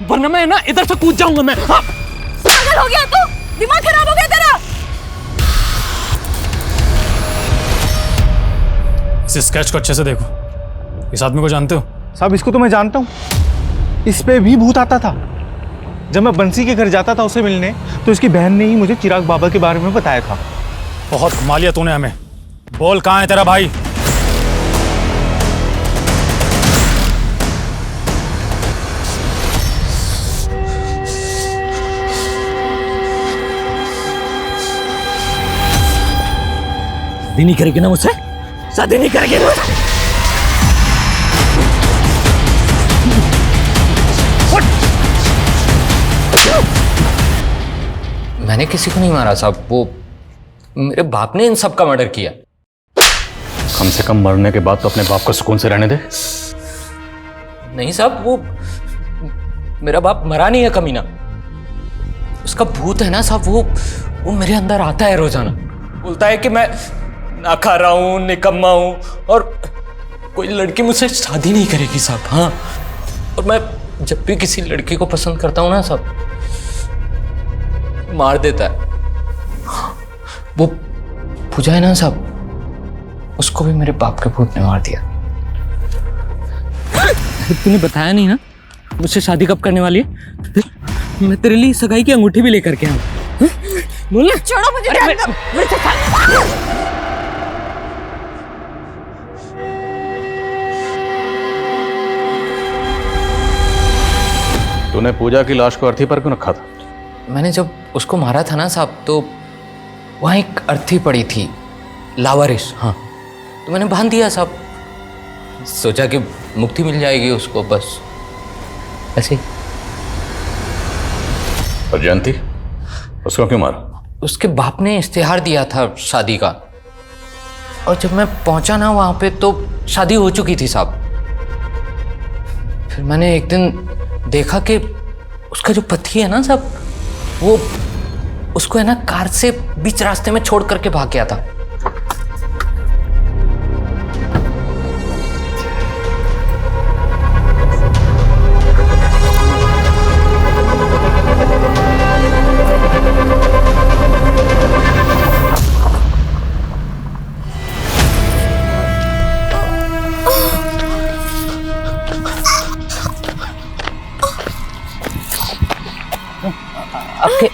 वरना मैं ना इधर से कूद जाऊंगा मैं। पागल हो गया तू? दिमाग खराब हो गया तेरा? इस स्केच को अच्छे से देखो, इस आदमी को जानते हो? साहब इसको तो मैं जानता हूँ, इस पे भी भूत आता था। जब मैं बंसी के घर जाता था उसे मिलने, तो इसकी बहन ने ही मुझे चिराग बाबा के बारे में बताया था। बहुत घुमा लिया तूने हमें, बोल कहाँ है तेरा भाई? शादी नहीं करेगी ना मुझसे? शादी नहीं करेगी मुझसे? मैंने किसी को नहीं मारा साहब, वो मेरे बाप ने इन सब का मर्डर किया। कम से कम मरने के बाद तो अपने बाप को सुकून से रहने दे। नहीं साहब, वो मेरा बाप मरा नहीं है कमीना, उसका भूत है ना साहब, वो मेरे अंदर आता है रोजाना, बोलता है कि मैं ना खा रहा हूँ, निकम्मा हूँ, और कोई लड़की मुझसे शादी नहीं करेगी साहब। हाँ, और मैं जब भी किसी लड़की को पसंद करता हूँ ना साहब, मार देता है। वो पूजा है ना साहब, उसको भी मेरे बाप के भूत ने मार दिया। तूने बताया नहीं ना मुझसे शादी कब करने वाली है? मैं तेरे लिए सगाई की अंगूठी भी लेकर के आऊँ। बोल, छोड़ो मुझे। तूने पूजा की लाश को अर्थी पर क्यों रखा था? मैंने जब उसको मारा था ना साहब, तो वहाँ एक अर्थी पड़ी थी, लावारिस। हाँ, तो मैंने बांध दिया साहब, सोचा कि मुक्ति मिल जाएगी उसको, बस ऐसे ही। और जयंती, उसको क्यों मारा? उसके बाप ने इश्तिहार दिया था शादी का, और जब मैं पहुंचा ना वहाँ पे तो शादी हो चुकी थी साहब। फिर मैंने एक दिन देखा कि उसका जो पति है ना साहब, वो उसको है ना कार से बीच रास्ते में छोड़ करके भाग गया था।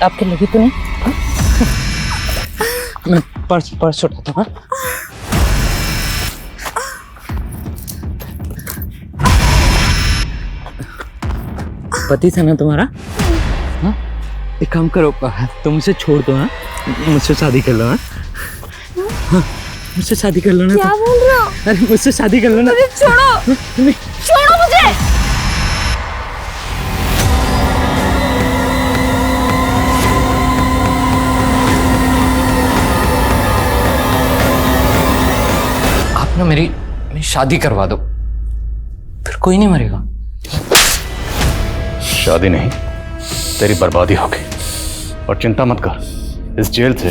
आपके लगी तो नहीं? मैं पर्स उठाता हूँ। पति था ना तुम्हारा? हाँ? एक काम करो, तुम मुझसे छोड़ दो। हाँ, मुझसे शादी कर लो। हाँ, मुझसे शादी कर लो ना। क्या बोल रहे हो? अरे मुझसे शादी कर लो ना। मुझे छोड़ो, छोड़ो मुझे। आप ना मेरी शादी करवा दो, फिर कोई नहीं मरेगा। शादी नहीं, तेरी बर्बादी होगी। और चिंता मत कर, इस जेल से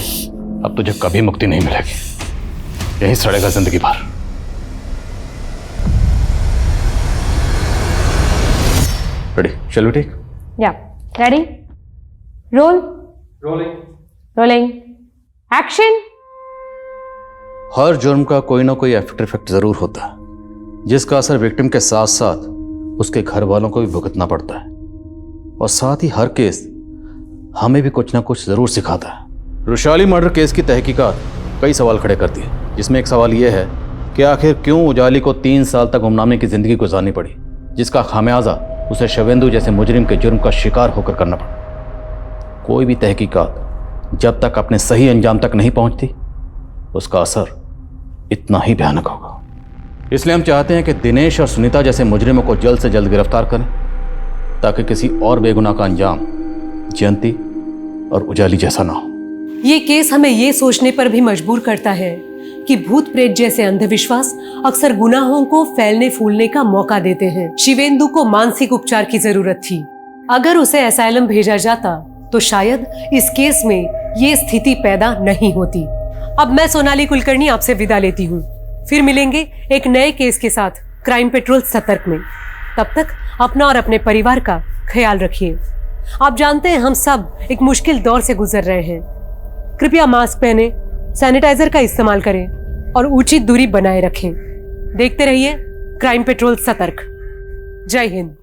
अब तुझे कभी मुक्ति नहीं मिलेगी, यही सड़ेगा जिंदगी भर। रेडी? Shall we take? या रेडी, रोल, रोलिंग, एक्शन। हर जुर्म का कोई ना कोई आफ्टर इफेक्ट जरूर होता है, जिसका असर विक्टिम के साथ साथ उसके घर वालों को भी भुगतना पड़ता है। और साथ ही हर केस हमें भी कुछ ना कुछ जरूर सिखाता है। रुशाली मर्डर केस की तहकीकात कई सवाल खड़े करती है, जिसमें एक सवाल यह है कि आखिर क्यों उजाली को 3 साल तक गुमनामी की जिंदगी गुजारनी पड़ी, जिसका खामियाजा उसे शवेंदु जैसे मुजरिम के जुर्म का शिकार होकर करना पड़ा। कोई भी तहकीकात जब तक अपने सही अंजाम तक नहीं पहुंचती, उसका असर इतना ही भयानक होगा। इसलिए हम चाहते हैं कि दिनेश और सुनीता जैसे मुजरिमों को जल्द से जल्द गिरफ्तार करें, ताकि किसी और बेगुनाह का अंजाम जयंती और उजाली जैसा ना हो। ये केस हमें ये सोचने पर भी मजबूर करता है कि भूत प्रेत जैसे अंधविश्वास अक्सर गुनाहों को फैलने फूलने का मौका देते हैं। शिवेंदु को मानसिक उपचार की जरूरत थी। अगर उसे एसाइलम भेजा जाता तो शायद इस केस में ये स्थिति पैदा नहीं होती। अब मैं सोनाली कुलकर्णी आपसे विदा लेती हूँ। फिर मिलेंगे एक नए केस के साथ क्राइम पेट्रोल सतर्क में। तब तक अपना और अपने परिवार का ख्याल रखिए। आप जानते हैं हम सब एक मुश्किल दौर से गुजर रहे हैं। कृपया मास्क पहने, सैनिटाइजर का इस्तेमाल करें और उचित दूरी बनाए रखें। देखते रहिए क्राइम पेट्रोल सतर्क। जय हिंद।